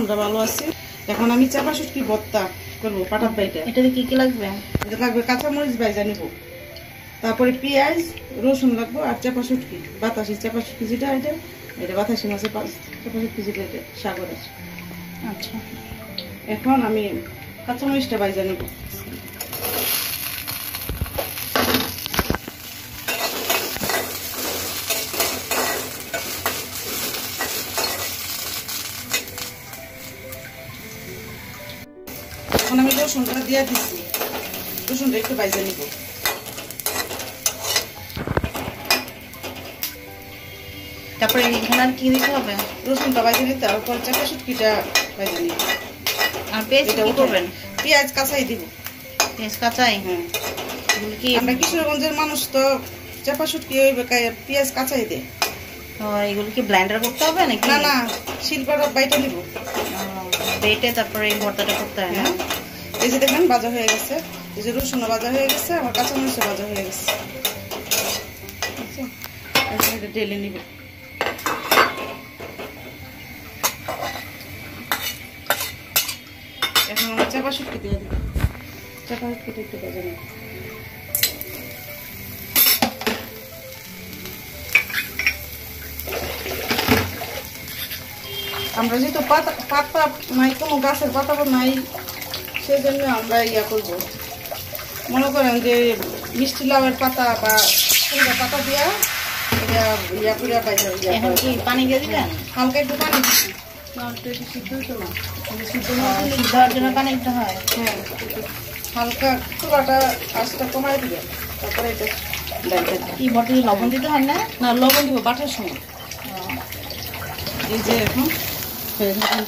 আমরা ভালো আছি। এখন আমি চাপা শুটকি ভর্তা করবো পাটার বাইটা। এটাতে কি কি লাগবে? এটা লাগবে কাঁচামরিচ ভাজা নিব, তারপরে পেঁয়াজ রসুন লাগবো, আর চাপা শুটকি বাতাসি চাপা শুটকি যেটা এটা বাতাসি মাছের চাপা শুটকি যেটা এটা সাগরের। আচ্ছা, এখন আমি কাঁচামরিচটা ভাজা নিব। এখন আমি রসুনটা দিয়ে দিচ্ছি, রসুনটা একটু ভাজা নিব। তারপরে এখানে আর কি দিতে হবে? রসুনটা ভাজা নিতে, তারপর চাপা শুটকিটা ভাজা নিব। আর পেঁয়াজ কি করবেন? পেঁয়াজ কাঁচাই দিব। পেঁয়াজ কাঁচাই? হ্যাঁ, কি আমরা কিশোরগঞ্জের মানুষ তো চাপা শুটকি পেঁয়াজ কাঁচাই দেয়। এগুলো কি ব্লেন্ডার করতে হবে নাকি? না না, শিলপাটা বাইটা নিব, বেটে তারপরে এই ভর্তাটা করতে হয় না? এই যে দেখেন ভাজা হয়ে গেছে, এই যে রসুন ভাজা হয়ে গেছে, আমার কাঁচামরিচ ভাজা হয়ে গেছে। এটা ঢেলে নিব। এখন আমার চাপা শুটকি দিয়ে দিব, চাপা শুটকিটা একটু ভাজা নিব। আমরা যেহেতু পাতা নাই, কোনো গাছের পাতা নাই, সেজন্য আমরা করবো, মনে করেন যে মিষ্টি লাউয়ের পাতা বা পাতা দিয়া করে পাইছে। এখন কি পানি দিয়ে দিবেন? হালকা একটু পানি দিচ্ছি, সিদ্ধ হইতো না, সিদ্ধ দেওয়ার জন্য পানি দিতে হয়। হ্যাঁ, হালকা চুলাটা আঁচটা কমাই দিবেন, তারপরে এটা কি ভর্তা লবণ দিতে হয় না? না, লবণ দিব বাটার সময়। এই যে এখন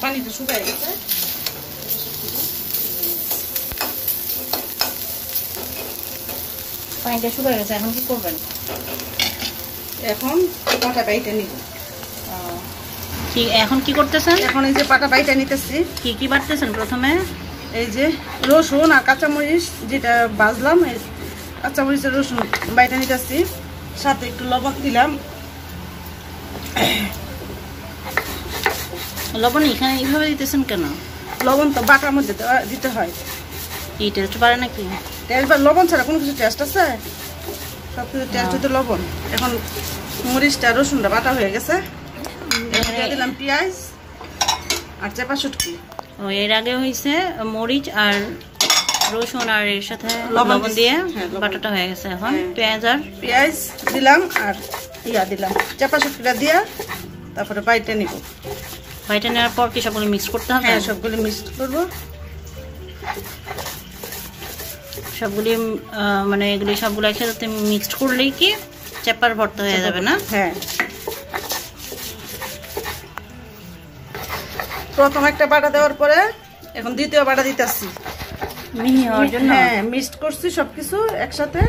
পানিটা শুকাই গেছে, পানিটা শুকাই গেছে, এখন কি করবেন? এখন পাটা বাইটা নিব। এখন কি করতেছেন? এখন এই যে পাটা বাইটা নিতেছি। কি কি বাটতেছেন প্রথমে? এই যে রসুন আর কাঁচামরিচ যেটা ভাজলাম, এই কাঁচামরিচের রসুন বাইটা নিতেছি, সাথে একটু লবণ দিলাম। লবণ এখানে এইভাবে দিতেছেন কেন? লবণ তো বাটার মধ্যে দিতে হয়। এই টেস্ট পারে নাকি? টেস্ট বা লবণ ছাড়া কোনো কিছু টেস্ট আছে? সব কিছু টেস্ট হতে লবণ। এখন মরিচটা রসুনটা বাটা হয়ে গেছে, দিলাম পেঁয়াজ আর চাপা শুটকি। এর আগে হয়েছে মরিচ আর রসুন আর এর সাথে লবণ দিয়ে বাটাটা হয়ে গেছে। এখন পেঁয়াজ দিলাম আর দিলাম চাপা শুটকিটা দিয়া, তারপরে বাইটা নিব। বাইটা নেওয়ার পর কি সবগুলো মিক্স করতে হবে? হ্যাঁ, সবগুলো মিক্স করবো। সবগুলি মানে এগুলি সবগুলো একসাথে মিক্সড করলেই কি চাপার ভর্তা হয়ে যাবে না? হ্যাঁ, প্রথম একটা বাটা দেওয়ার পরে এখন দ্বিতীয় বাটা দিতেছি মিহি হওয়ার জন্য। হ্যাঁ, মিক্সড করছি সবকিছু একসাথে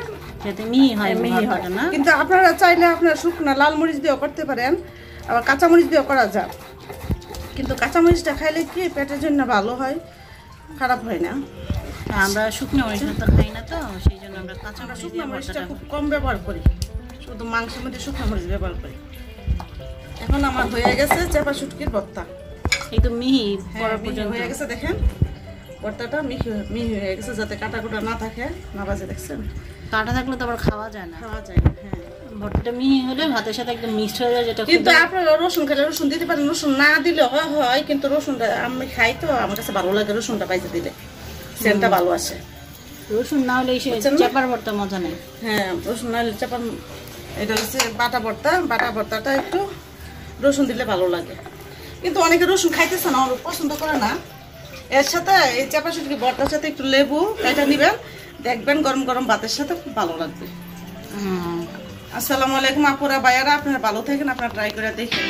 যাতে মিহি হয়, মিহি হয় না? কিন্তু আপনারা চাইলে আপনারা শুকনা লাল মরিচ দিয়েও করতে পারেন, আবার কাঁচামরিচ দিয়েও করা যায়। কিন্তু কাঁচামরিচটা খাইলে কি পেটের জন্য ভালো হয়, খারাপ হয় না। আমরা শুকনো মরিচ তো খাই না, তো সেই জন্য আমরা কাঁচা শুকনো মরিচটা খুব কম ব্যবহার করি, শুধু মাংসের মধ্যে শুকনো মরিচ ব্যবহার করি। এখন আমার হয়ে গেছে চাপা শুটকির ভর্তা। এই তো মিহি হয়ে গেছে, দেখেন ভর্তাটা মিহি হয়ে গেছে, যাতে কাটা কুটা না থাকে, না বাজে। দেখছেন, কাটা থাকলে তো আবার খাওয়া যায় না। খাওয়া যায় না। হ্যাঁ, ভর্তাটা মিহি হলে ভাতের সাথে একদম মিক্সড হয়ে যায়। যেটা কিন্তু আপনারা রসুন খেলে রসুন দিতে পারেন, রসুন না দিলে হয়, কিন্তু রসুনটা আমি খাই তো, আমার কাছে ভালো লাগে রসুনটা বাইতে দিলে, সেন্টটা ভালো আসে। রসুন না হলে চাপার ভর্তা মজা নেই। হ্যাঁ, রসুন না হলে চাপার, এটা হচ্ছে বাটা ভর্তা। বাটা ভর্তাটা একটু রসুন দিলে ভালো লাগে, কিন্তু অনেকে রসুন খাইতেছে না, পছন্দ করে না। এর সাথে এই চাপা শুটকি ভর্তার সাথে একটু লেবু কাটা নিবেন, দেখবেন গরম গরম ভাতের সাথে খুব ভালো লাগবে। আসসালামু আলাইকুম আপুরা ভাইয়ারা, আপনারা ভালো থাকেন, আপনারা ট্রাই করে দেখেন।